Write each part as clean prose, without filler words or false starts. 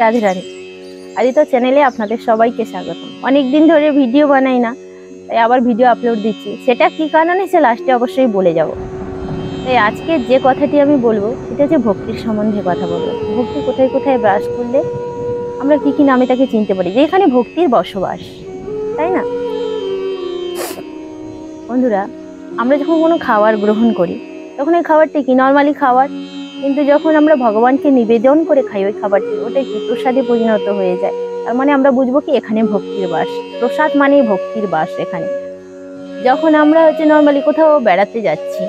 রাধে রাধে। আদিত্য চ্যানেলে আপনাদের সবাইকে স্বাগত। অনেক দিন ধরে ভিডিও বানাই না, তাই আবার ভিডিও আপলোড দিচ্ছি। সেটা কি কারণে সে লাস্টে অবশ্যই বলে যাব। তাই আজকে যে কথাটি আমি বলবো সেটা হচ্ছে ভক্তির সম্বন্ধে কথা বলবো। ভক্তি কোথায় কোথায় বাস করলে আমরা কি কি নামে তাকে চিনতে পারি, যে এখানে ভক্তির বসবাস, তাই না বন্ধুরা? আমরা যখন কোনো খাবার গ্রহণ করি তখন ওই খাবারটি কি নর্মালি খাবার, কিন্তু যখন আমরা ভগবানকে নিবেদন করে খাই ওই খাবারটি, ওটাই কি প্রসাদে পরিণত হয়ে যায়। তার মানে আমরা বুঝবো কি এখানে ভক্তির বাস। প্রসাদ মানেই ভক্তির বাস এখানে। যখন আমরা নর্মালি কোথাও বেড়াতে যাচ্ছি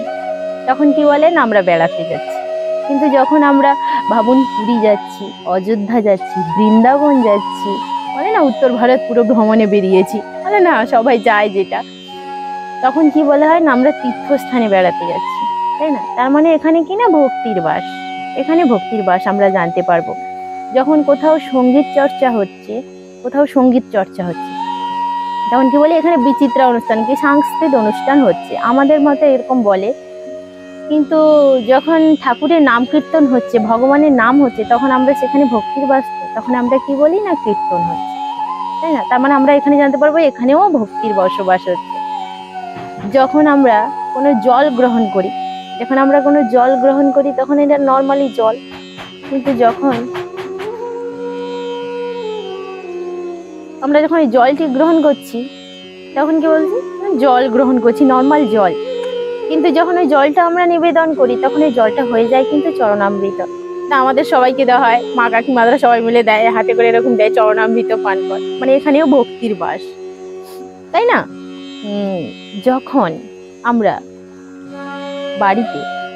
তখন কি বলেন, আমরা বেড়াতে যাচ্ছি, কিন্তু যখন আমরা ভাবুন পুরী যাচ্ছি, অযোধ্যা যাচ্ছি, বৃন্দাবন যাচ্ছি, বলে না উত্তর ভারত পুরো ভ্রমণে বেরিয়েছি, বলে না সবাই যায় যেটা, তখন কি বলা হয় না আমরা তীর্থস্থানে বেড়াতে যাচ্ছি, তাই না? তার মানে এখানে কি না ভক্তির বাস, এখানে ভক্তির বাস আমরা জানতে পারবো। যখন কোথাও সঙ্গীত চর্চা হচ্ছে তখন কি বলে এখানে বিচিত্রা অনুষ্ঠান, কি সাংস্কৃতিক অনুষ্ঠান হচ্ছে আমাদের মতে এরকম বলে। কিন্তু যখন ঠাকুরের নাম কীর্তন হচ্ছে, ভগবানের নাম হচ্ছে, তখন আমরা সেখানে ভক্তির বাস, তখন আমরা কি বলি না কীর্তন হচ্ছে, তাই না? তার মানে আমরা এখানে জানতে পারবো এখানেও ভক্তির বসবাস হচ্ছে। যখন আমরা কোনো জল গ্রহণ করি তখন এটা নর্মালি জল, কিন্তু যখন আমরা যখন এই জলটি গ্রহণ করছি তখন কি বলছি, জল গ্রহণ করছি, নর্মাল জল, কিন্তু যখন ওই জলটা আমরা নিবেদন করি তখন ওই জলটা হয়ে যায় কিন্তু চরণামৃত। তা আমাদের সবাইকে দেওয়া হয়, মা কাকিমারা সবাই মিলে দেয়, হাতে করে এরকম দেয়, চরণামৃত পান কর, মানে এখানেও ভক্তির বাস, তাই না? যখন আমরা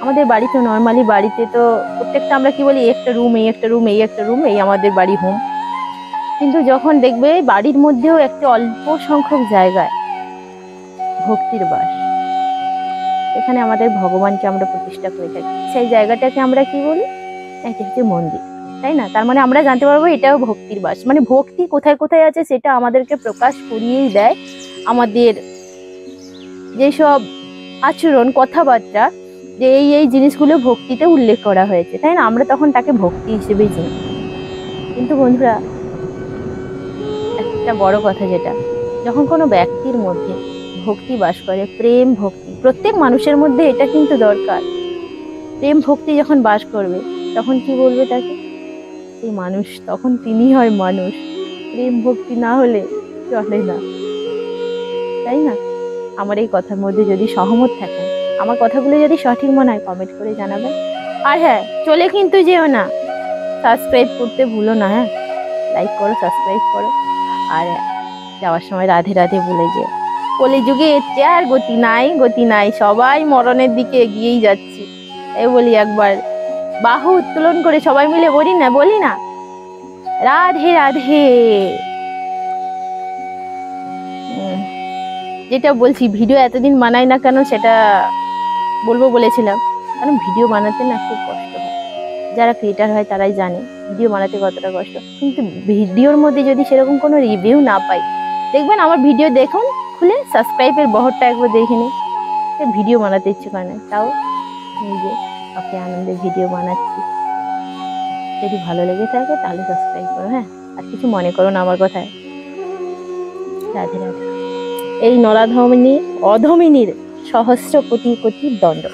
আমাদের বাড়িতে নর্মালি বাড়িতে তো প্রত্যেকটা আমরা কি বলি একটা রুম এই আমাদের বাড়ি হোম, কিন্তু যখন দেখবে বাড়ির মধ্যেও একটা অল্প সংখ্যক জায়গায় ভক্তির বাস, এখানে আমাদের ভগবানকে আমরা প্রতিষ্ঠা করে থাকি, সেই জায়গাটাকে আমরা কি বলি, এটা হচ্ছে মন্দির, তাই না? তার মানে আমরা জানতে পারবো এটাও ভক্তির বাস। মানে ভক্তি কোথায় কোথায় আছে সেটা আমাদেরকে প্রকাশ করিয়েই দেয় আমাদের যেসব আচরণ, কথাবার্তা, যে এই জিনিসগুলো ভক্তিতে উল্লেখ করা হয়েছে, তাই না? আমরা তখন তাকে ভক্তি হিসেবেই চিনি। কিন্তু বন্ধুরা একটা বড় কথা, যেটা যখন কোনো ব্যক্তির মধ্যে ভক্তি বাস করে, প্রেম ভক্তি, প্রত্যেক মানুষের মধ্যে এটা কিন্তু দরকার। প্রেম ভক্তি যখন বাস করবে তখন কি বলবে তাকে, এই মানুষ, তখন তিনি হয় মানুষ। প্রেম ভক্তি না হলে চলে না, তাই না? আমার এই কথার মধ্যে যদি সহমত থাকেন, আমার কথাগুলো যদি সঠিক মনে হয় কমেন্ট করে জানাবেন। আর হ্যাঁ, চলে কিন্তু যেও না, সাবস্ক্রাইব করতে ভুলো না। হ্যাঁ, লাইক করো, সাবস্ক্রাইব করো, আর যাওয়ার সময় রাধে রাধে বলে যেও। কলিযুগে এর চেয়ে আর গতি নাই, সবাই মরণের দিকে এগিয়েই যাচ্ছি। এই বলি একবার বাহু উত্তোলন করে সবাই মিলে বলি না রাধে রাধে। যেটা বলছি, ভিডিও এতদিন বানাই না কেন সেটা বলবো বলেছিলাম, কারণ ভিডিও বানাতে না খুব কষ্ট হয়। যারা ক্রিয়েটার হয় তারাই জানে ভিডিও বানাতে কতটা কষ্ট। কিন্তু ভিডিওর মধ্যে যদি সেরকম কোনো রিভিউ না পাই, দেখবেন আমার ভিডিও দেখুন, খুলে সাবস্ক্রাইবের বহরটা একবার দেখে নিন, ভিডিও বানাতে ইচ্ছে করে না, তাও নিজে ওকে আনন্দে ভিডিও বানাচ্ছি। যদি ভালো লেগে থাকে তাহলে সাবস্ক্রাইব করো, হ্যাঁ, আর কিছু মনে করো না আমার কথায়। রাধে রাধে। এই নরাধমিনী অধমিনীর সহস্র কোটি কোটি দণ্ড।